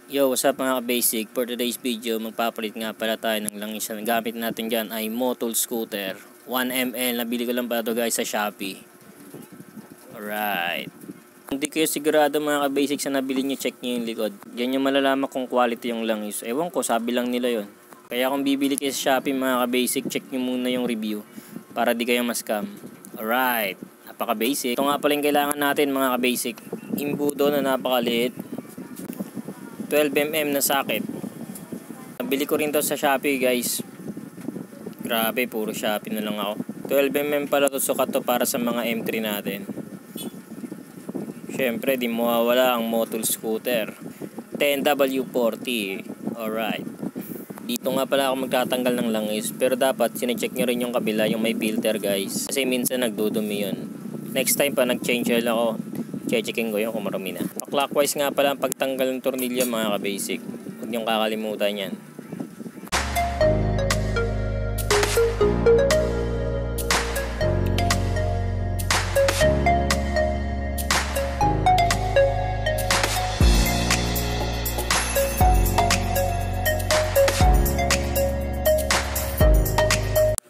Yo, what's up mga ka-basic? For today's video, magpapalit nga pala tayo ng langis. Ang gamit natin dyan ay Motul Scooter 1ml. Nabili ko lang pala ito guys sa Shopee. Alright. Kung di kayo sigurado mga ka-basic sa nabili nyo, check nyo yung likod. Diyan yung malalaman kung quality yung langis. Ewan ko, sabi lang nila yon. Kaya kung bibili kayo sa Shopee mga ka-basic, check nyo muna yung review para di kayo ma-scam. Alright. Napaka-basic. Ito nga pala yung kailangan natin mga ka-basic. Imbudo na napakaliit. 12mm na socket. Nabili ko rin to sa Shopee guys. Grabe, puro Shopee na lang ako. 12mm pala to, sukat to para sa mga M3 natin. Syempre di mawawala ang Motul Scooter 10W40. Alright. Dito nga pala ako magtatanggal ng langis, pero dapat sinecheck nyo rin yung kabila, yung may filter guys, kasi minsan nagdudumi yun. Next time pa nag-change oil ako, checkin ko yun kung marumi na. Clockwise nga pala ang pagtanggal ng tornilyo mga ka-basic. Huwag niyong kakalimutan yan.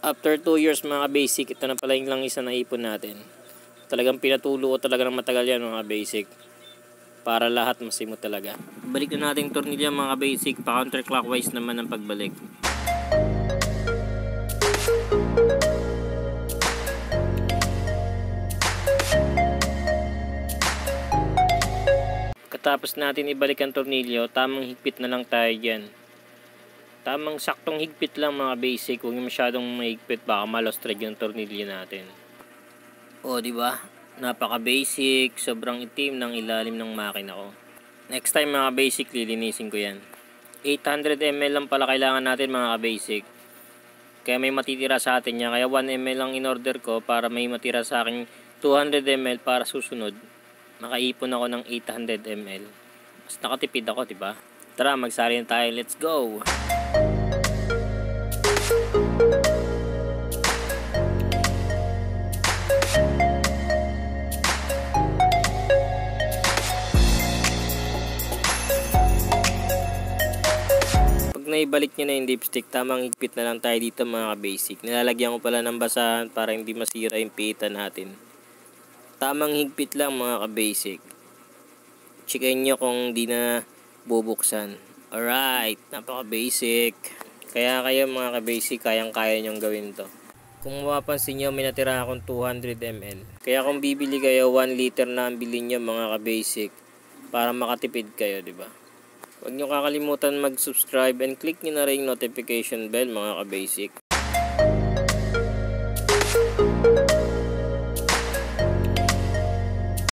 After 2 years mga ka-basic, ito na pala yung langis na naipon natin. Talagang pinatulo ko talaga ng matagal yan mga basic. Para lahat masimot talaga. Balik na natin tornilyo mga basic. Pa counterclockwise naman ang pagbalik. Katapos natin ibalik ang tornilyo, tamang higpit na lang tayo dyan. Tamang saktong higpit lang mga basic. Huwag masyadong mahigpit, baka malos thread yung tornilyo natin. O, di ba? Napaka-basic, sobrang itim ng ilalim ng makina ko. Next time mga basic, lilinisin ko 'yan. 800 ml lang pala kailangan natin mga basic. Kaya may matitira sa atin niya. Kaya 1 ml lang in-order ko para may matira sa akin 200 ml para susunod. Makaipon ako ng 800 ml. Mas nakatipid ako, di ba? Tara, magsali na tayo. Let's go! Naibalik nyo na yung dipstick, tamang higpit na lang tayo dito mga basic. Nilalagyan ko pala ng basahan para hindi masira yung pita natin. Tamang higpit lang mga basic. Checkin nyo kung di na bubuksan. Alright, napaka basic. Kaya kayo mga basic, kayang-kaya nyong gawin to. Kung mapapansin nyo, may natira akong 200 ml. Kaya kung bibili kayo, 1 liter na ang bilhin nyo mga basic. Para makatipid kayo, di ba? Huwag nyo kakalimutan mag-subscribe and click nyo na rin yung notification bell mga ka-basic.